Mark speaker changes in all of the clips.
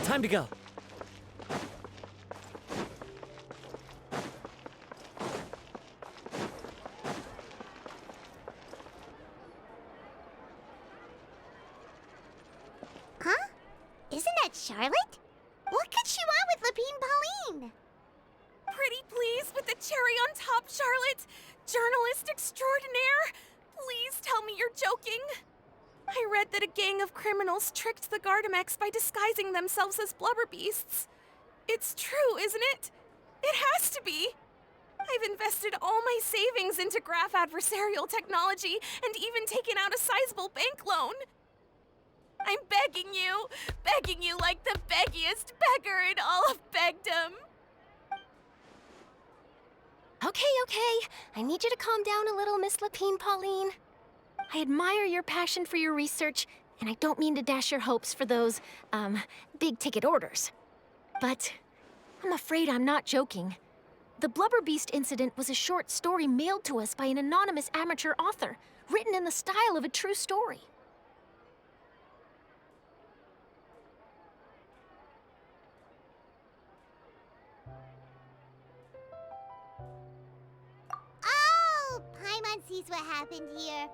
Speaker 1: Time to go.
Speaker 2: Huh? Isn't that Charlotte? What could she want with Lapine Pauline?
Speaker 3: Pretty please with the cherry on top, Charlotte. Journalist extraordinaire. Please tell me you're joking. I read that a gang of criminals tricked the Gardamex by disguising themselves as blubber beasts. It's true, isn't it? It has to be. I've invested all my savings into graph adversarial technology and even taken out a sizable bank loan. I'm begging you like the beggiest beggar in all of begdom.
Speaker 4: Okay. I need you to calm down a little, Miss Lapine Pauline. I admire your passion for your research, and I don't mean to dash your hopes for those, big-ticket orders. But I'm afraid I'm not joking. The Blubber Beast incident was a short story mailed to us by an anonymous amateur author, written in the style of a true story.
Speaker 2: Oh, Paimon sees what happened here.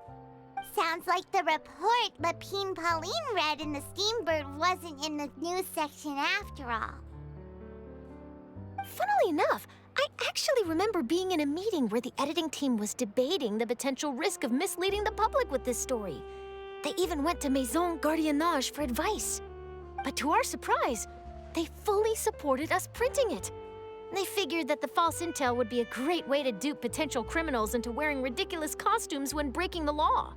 Speaker 2: Sounds like the report Lapine Pauline read in the Steambird wasn't in the news section after all.
Speaker 4: Funnily enough, I actually remember being in a meeting where the editing team was debating the potential risk of misleading the public with this story. They even went to Maison Gardiennage for advice. But to our surprise, they fully supported us printing it. They figured that the false intel would be a great way to dupe potential criminals into wearing ridiculous costumes when breaking the law.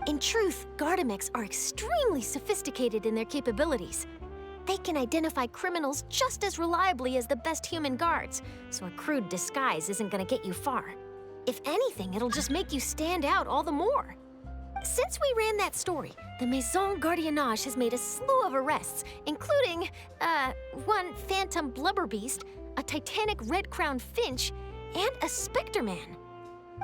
Speaker 4: In truth, Gardamex are extremely sophisticated in their capabilities. They can identify criminals just as reliably as the best human guards, so a crude disguise isn't gonna get you far. If anything, it'll just make you stand out all the more. Since we ran that story, the Maison Gardiennage has made a slew of arrests, including, one phantom blubber beast, a titanic red-crowned finch, and a specter man.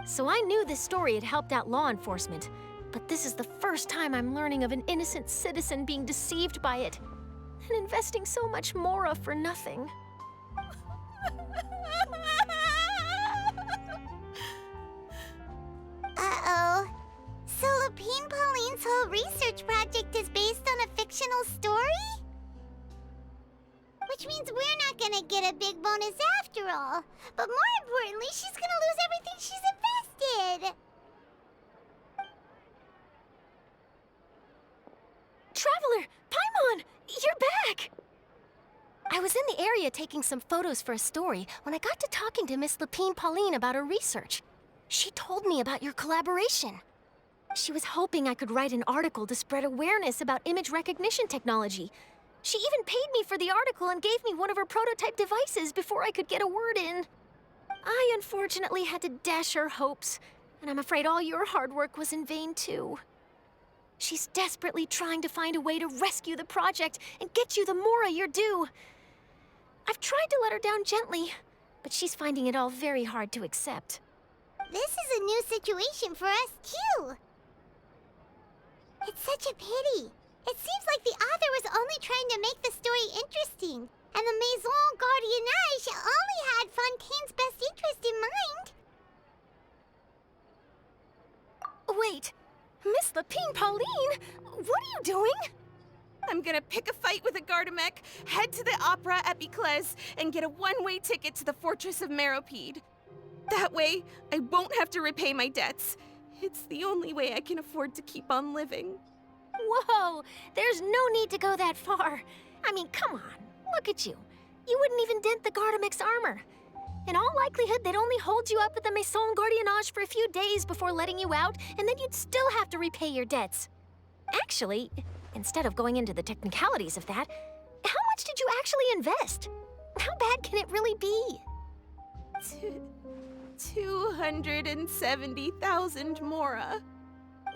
Speaker 4: So I knew this story had helped out law enforcement, but this is the first time I'm learning of an innocent citizen being deceived by it, and investing so much mora for nothing.
Speaker 2: Uh-oh. So Lapine Pauline's whole research project is based on a fictional story? Which means we're not gonna get a big bonus after all. But more importantly, she's gonna lose everything she's invested.
Speaker 4: Traveler! Paimon! You're back! I was in the area taking some photos for a story when I got to talking to Miss Lapine Pauline about her research. She told me about your collaboration. She was hoping I could write an article to spread awareness about image recognition technology. She even paid me for the article and gave me one of her prototype devices before I could get a word in. I unfortunately had to dash her hopes, and I'm afraid all your hard work was in vain too. She's desperately trying to find a way to rescue the project and get you the mora you're due. I've tried to let her down gently, but she's finding it all very hard to accept.
Speaker 2: This is a new situation for us, too. It's such a pity. It seems like the author was only trying to make the story interesting, and the Maison Gardiennage only had Fontaine's best interest in mind.
Speaker 4: Wait, Miss Lapine Pauline, what are you doing?
Speaker 3: I'm gonna pick a fight with a Gardamex, head to the Opera at Biclez, and get a one-way ticket to the Fortress of Meropide. That way, I won't have to repay my debts. It's the only way I can afford to keep on living.
Speaker 4: Whoa, there's no need to go that far. I mean, come on, look at you. You wouldn't even dent the Gardamex armor. In all likelihood, they'd only hold you up at the Maison Gardiennage for a few days before letting you out, and then you'd still have to repay your debts. Actually, instead of going into the technicalities of that, how much did you actually invest? How bad can it really be?
Speaker 3: 270,000 mora.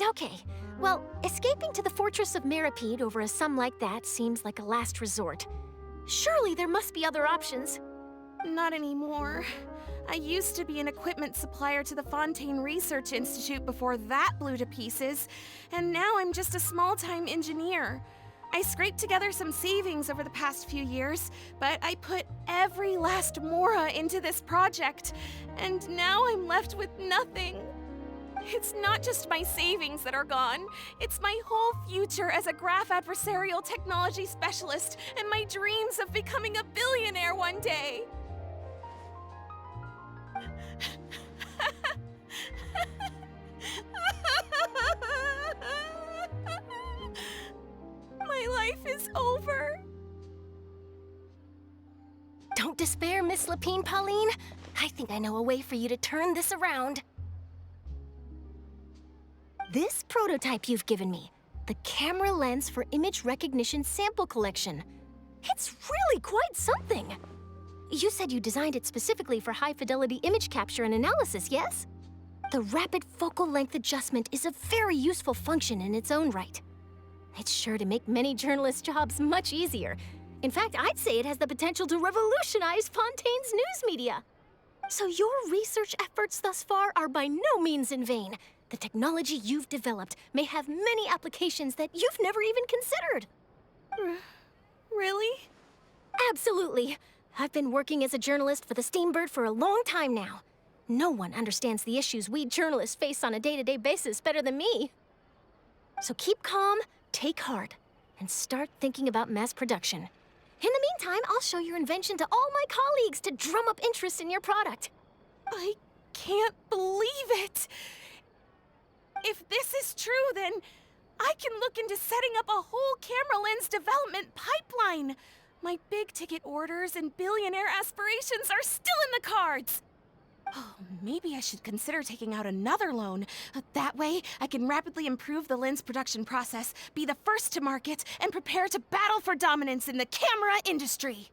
Speaker 4: Okay, well, escaping to the Fortress of Meropide over a sum like that seems like a last resort. Surely there must be other options.
Speaker 3: Not anymore. I used to be an equipment supplier to the Fontaine Research Institute before that blew to pieces, and now I'm just a small-time engineer. I scraped together some savings over the past few years, but I put every last mora into this project, and now I'm left with nothing. It's not just my savings that are gone, it's my whole future as a graph adversarial technology specialist and my dreams of becoming a billionaire one day. My life is over.
Speaker 4: Don't despair, Miss Lapine, Pauline. I think I know a way for you to turn this around. This prototype you've given me, the camera lens for image recognition sample collection. It's really quite something. You said you designed it specifically for high-fidelity image capture and analysis, yes? The rapid focal length adjustment is a very useful function in its own right. It's sure to make many journalists' jobs much easier. In fact, I'd say it has the potential to revolutionize Fontaine's news media. So your research efforts thus far are by no means in vain. The technology you've developed may have many applications that you've never even considered.
Speaker 3: Really?
Speaker 4: Absolutely. I've been working as a journalist for the Steambird for a long time now. No one understands the issues we journalists face on a day-to-day basis better than me. So keep calm, take heart, and start thinking about mass production. In the meantime, I'll show your invention to all my colleagues to drum up interest in your product.
Speaker 3: I can't believe it! If this is true, then I can look into setting up a whole camera lens development pipeline. My big-ticket orders and billionaire aspirations are still in the cards. Oh, maybe I should consider taking out another loan. That way, I can rapidly improve the lens production process, be the first to market, and prepare to battle for dominance in the camera industry.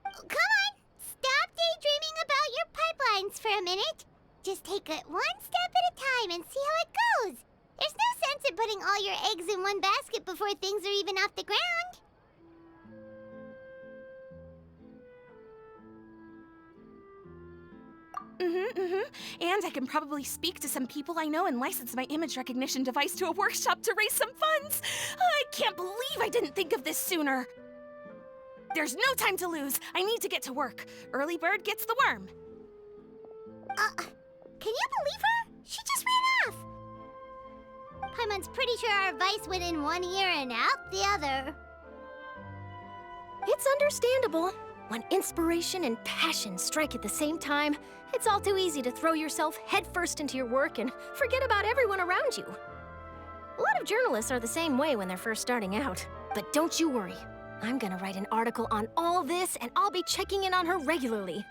Speaker 2: Come on! Stop daydreaming about your pipelines for a minute. Just take it one step at a time and see how it goes. There's no sense in putting all your eggs in one basket before things are even off the ground.
Speaker 3: And I can probably speak to some people I know and license my image recognition device to a workshop to raise some funds. I can't believe I didn't think of this sooner. There's no time to lose. I need to get to work. Early bird gets the worm.
Speaker 2: Can you believe her? She just ran off. Paimon's pretty sure our advice went in one ear and out the other.
Speaker 4: It's understandable. When inspiration and passion strike at the same time, it's all too easy to throw yourself headfirst into your work and forget about everyone around you. A lot of journalists are the same way when they're first starting out. But don't you worry. I'm gonna write an article on all this, and I'll be checking in on her regularly.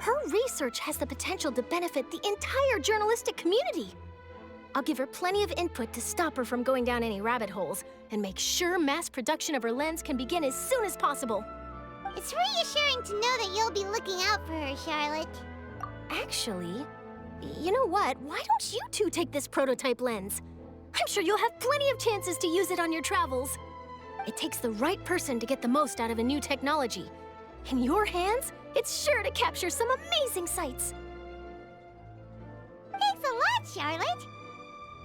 Speaker 4: Her research has the potential to benefit the entire journalistic community. I'll give her plenty of input to stop her from going down any rabbit holes and make sure mass production of her lens can begin as soon as possible.
Speaker 2: It's reassuring to know that you'll be looking out for her, Charlotte.
Speaker 4: Actually, you know what? Why don't you two take this prototype lens? I'm sure you'll have plenty of chances to use it on your travels. It takes the right person to get the most out of a new technology. In your hands, it's sure to capture some amazing sights.
Speaker 2: Thanks a lot, Charlotte.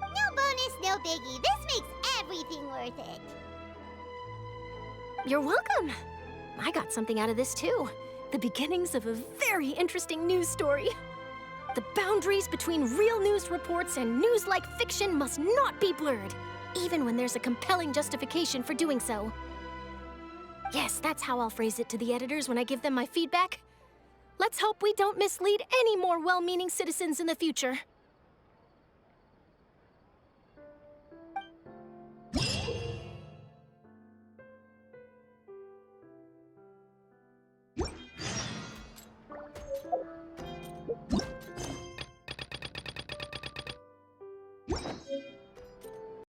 Speaker 2: No bonus, no biggie. This makes everything worth it.
Speaker 4: You're welcome. I got something out of this too. The beginnings of a very interesting news story. The boundaries between real news reports and news-like fiction must not be blurred, even when there's a compelling justification for doing so. Yes, that's how I'll phrase it to the editors when I give them my feedback. Let's hope we don't mislead any more well-meaning citizens in the future.